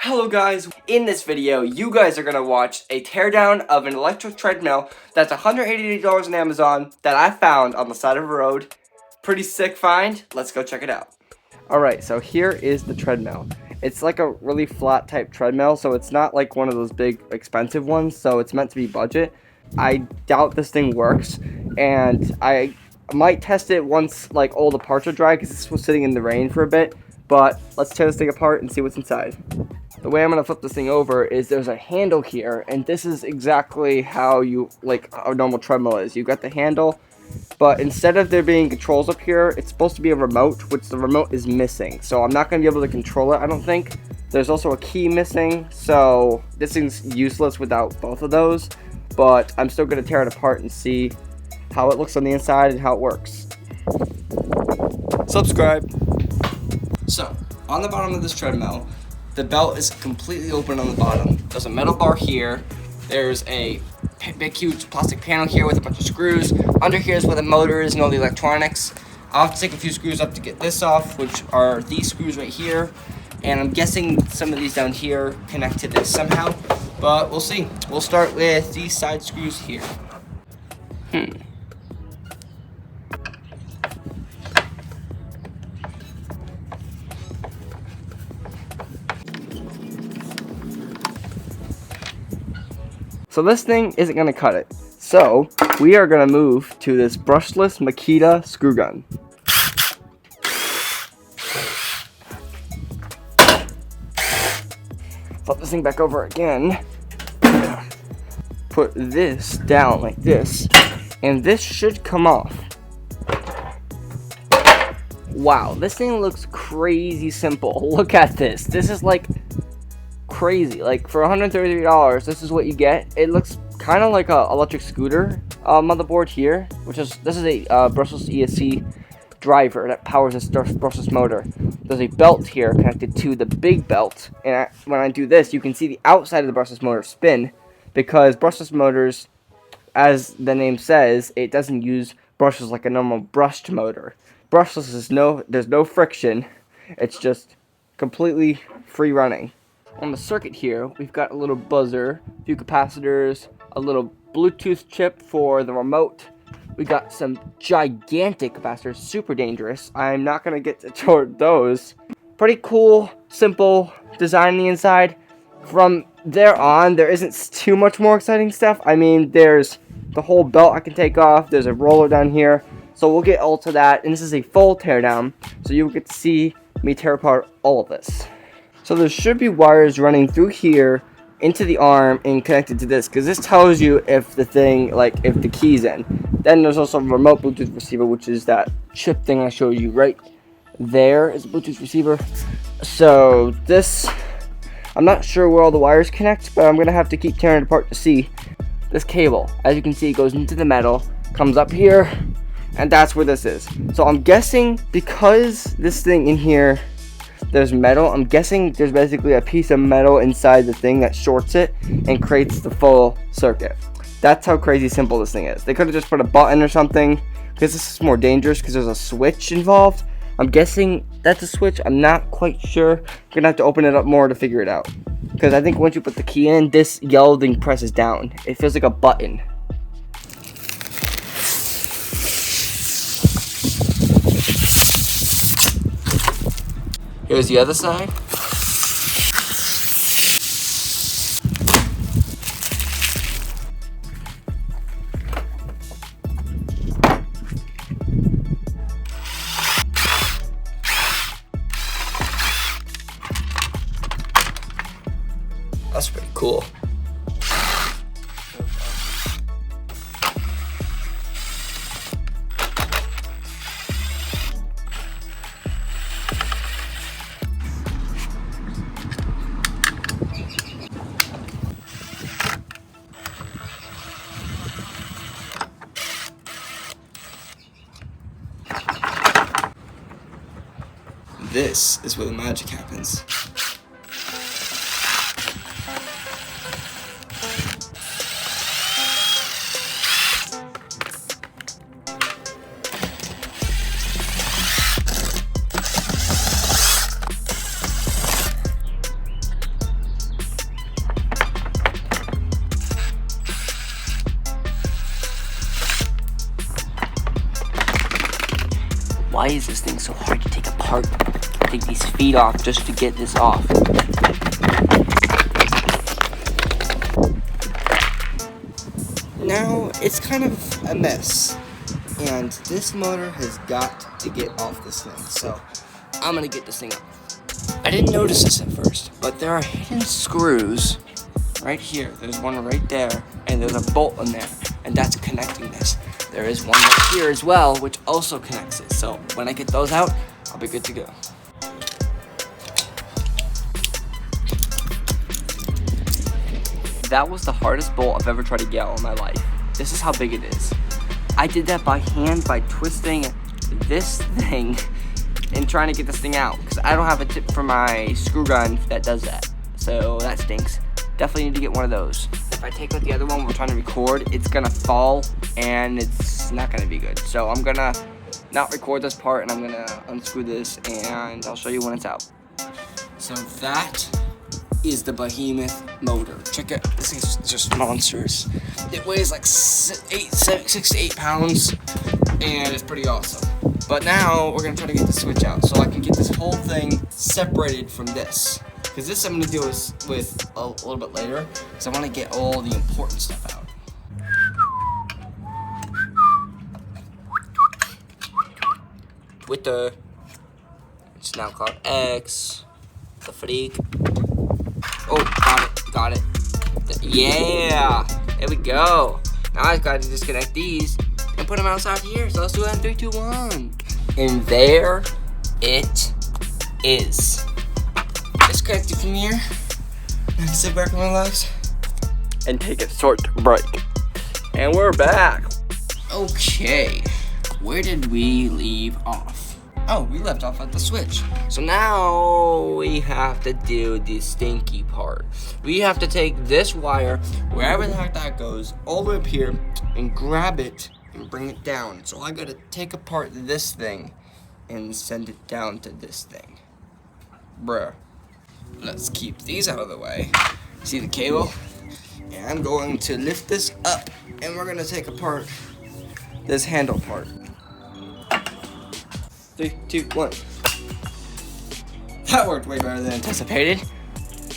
Hello guys, in this video you guys are going to watch a teardown of an electric treadmill that's $188 on Amazon that I found on the side of a road. Pretty sick find, let's go check it out. Alright, so here is the treadmill. It's like a really flat type treadmill, so it's not like one of those big expensive ones, so it's meant to be budget. I doubt this thing works, and I might test it once like all the parts are dry because this was sitting in the rain for a bit, but let's tear this thing apart and see what's inside. The way I'm going to flip this thing over is there's a handle here, and this is exactly how you, like a normal treadmill is. You've got the handle, but instead of there being controls up here, it's supposed to be a remote, which the remote is missing. So I'm not going to be able to control it, I don't think. There's also a key missing, so this thing's useless without both of those. But I'm still going to tear it apart and see how it looks on the inside and how it works. Subscribe. So, on the bottom of this treadmill, the belt is completely open on the bottom. There's a metal bar here. There's a big huge plastic panel here with a bunch of screws. Under here is where the motor is and all the electronics. I'll have to take a few screws up to get this off, which are these screws right here. And I'm guessing some of these down here connect to this somehow, but we'll see. We'll start with these side screws here. So this thing isn't going to cut it. So we are going to move to this brushless Makita screw gun. Flip this thing back over again. Put this down like this. And this should come off. Wow, this thing looks crazy simple. Look at this. This is like crazy. Like for $133, this is what you get. It looks kind of like a electric scooter motherboard here, this is a brushless ESC driver that powers this brushless motor. There's a belt here connected to the big belt, and when I do this, you can see the outside of the brushless motor spin, because brushless motors, as the name says, it doesn't use brushes like a normal brushed motor. Brushless is there's no friction. It's just completely free running. On the circuit here, we've got a little buzzer, a few capacitors, a little Bluetooth chip for the remote. We got some gigantic capacitors, super dangerous. I'm not going to get to toward those. Pretty cool, simple design on the inside. From there on, there isn't too much more exciting stuff. I mean, there's the whole belt I can take off. There's a roller down here. So we'll get all to that. And this is a full teardown, so you'll get to see me tear apart all of this. So there should be wires running through here into the arm and connected to this, because this tells you if the thing, like if the key's in. Then there's also a remote Bluetooth receiver, which is that chip thing I showed you right there is a Bluetooth receiver. So this, I'm not sure where all the wires connect, but I'm going to have to keep tearing it apart to see. This cable, as you can see, goes into the metal, comes up here, and that's where this is. So I'm guessing because this thing in here, there's metal, I'm guessing there's basically a piece of metal inside the thing that shorts it and creates the full circuit. That's how crazy simple this thing is. They could have just put a button or something, because this is more dangerous because there's a switch involved. I'm guessing that's a switch. I'm not quite sure. I'm gonna have to open it up more to figure it out, because I think once you put the key in, this yellow thing presses down. It feels like a button. Here's the other side. That's pretty cool. This is where the magic happens. Why is this thing so hard to take apart? Take these feet off just to get this off. Now, it's kind of a mess. And this motor has got to get off this thing. So, I'm gonna get this thing off. I didn't notice this at first, but there are hidden screws right here. There's one right there, and there's a bolt in there, and that's connecting this. There is one right here as well, which also connects it. So when I get those out, I'll be good to go. That was the hardest bolt I've ever tried to get out in my life. This is how big it is. I did that by hand by twisting this thing and trying to get this thing out, because I don't have a tip for my screw gun that does that. So that stinks. Definitely need to get one of those. If I take out the other one we're trying to record, it's gonna fall and it's not gonna be good. So I'm gonna not record this part and I'm gonna unscrew this and I'll show you when it's out. So that is the behemoth motor. Check it, this thing's just monstrous. It weighs like 6 to 8 pounds and it's pretty awesome. But now we're gonna try to get the switch out so I can get this whole thing separated from this. Because this I'm gonna deal with a little bit later, because I wanna get all the important stuff out. Twitter, it's now called X, the freak. Oh, got it. Yeah, there we go. Now I've got to disconnect these and put them outside here. So let's do that in 3, 2, 1. And there it is. Disconnected from here. And sit back and relax. And take a short break. And we're back. Okay, where did we leave off? Oh, we left off at the switch. So now we have to do the stinky part. We have to take this wire, wherever the heck that goes, all the way up here, and grab it and bring it down. So I gotta take apart this thing and send it down to this thing. Bruh. Let's keep these out of the way. See the cable? And I'm going to lift this up, and we're gonna take apart this handle part. 3, 2, 1. That worked way better than anticipated.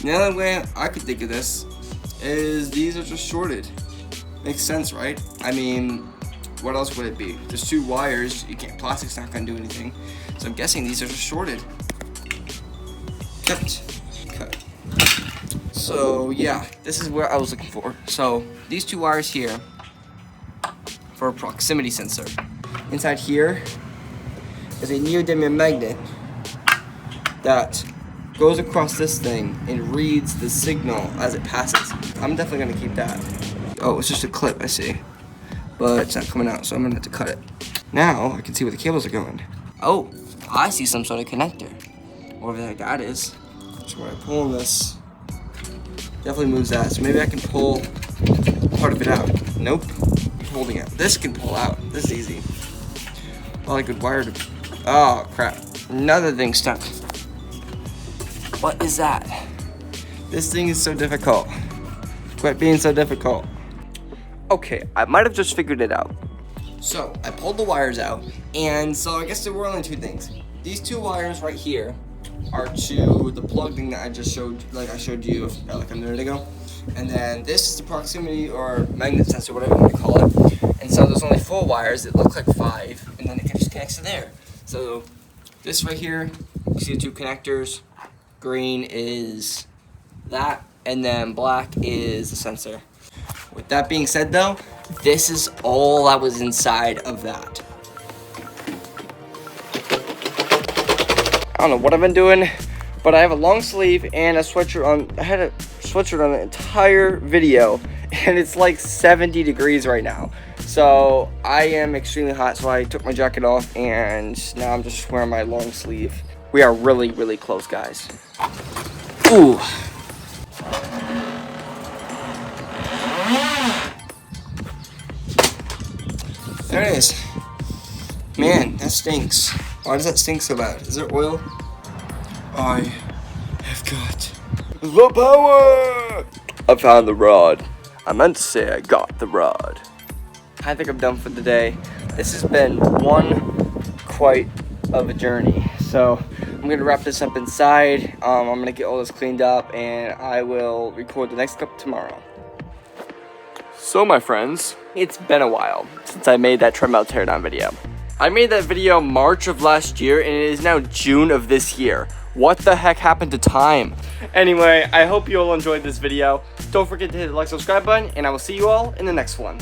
The other way I could think of this is these are just shorted. Makes sense, right? I mean, what else would it be? There's 2 wires. You can't. Plastic's not gonna do anything. So I'm guessing these are just shorted. Cut. So yeah, this is where I was looking for. So these 2 wires here for a proximity sensor. Inside here is a neodymium magnet that goes across this thing and reads the signal as it passes. I'm definitely gonna keep that. Oh, it's just a clip, I see. But it's not coming out, so I'm gonna have to cut it. Now I can see where the cables are going. Oh, I see some sort of connector. Whatever the heck that is. So when I pull on this, definitely moves that. So maybe I can pull part of it out. Nope, holding it. This can pull out. This is easy. Well, I could wire to. Oh crap! Another thing stuck. What is that? This thing is so difficult. Quit being so difficult. Okay, I might have just figured it out. So I pulled the wires out, and so I guess there were only 2 things. These 2 wires right here are to the plug thing that I just showed, like I showed you like a minute ago. And then this is the proximity or magnet sensor, whatever you want to call it. And so there's only 4 wires that look like 5, and then it just connects to there. So this right here, you see the 2 connectors. Green is that, and then black is the sensor. With that being said though, this is all that was inside of that. I don't know what I've been doing, but I have a long sleeve and a sweatshirt on. I had a sweatshirt on the entire video, and it's like 70 degrees right now. So I am extremely hot, so I took my jacket off, and now I'm just wearing my long sleeve. We are really, really close, guys. Ooh. There it is. Man, that stinks. Why does that stink so bad? Is there oil? I have got the power! I found the rod. I meant to say I got the rod. I think I'm done for the day. This has been one quite of a journey. So I'm gonna wrap this up inside. I'm gonna get all this cleaned up, and I will record the next clip tomorrow. So my friends, it's been a while since I made that treadmill teardown video. I made that video March of last year, and it is now June of this year. What the heck happened to time? Anyway, I hope you all enjoyed this video. Don't forget to hit the like, subscribe button, and I will see you all in the next one.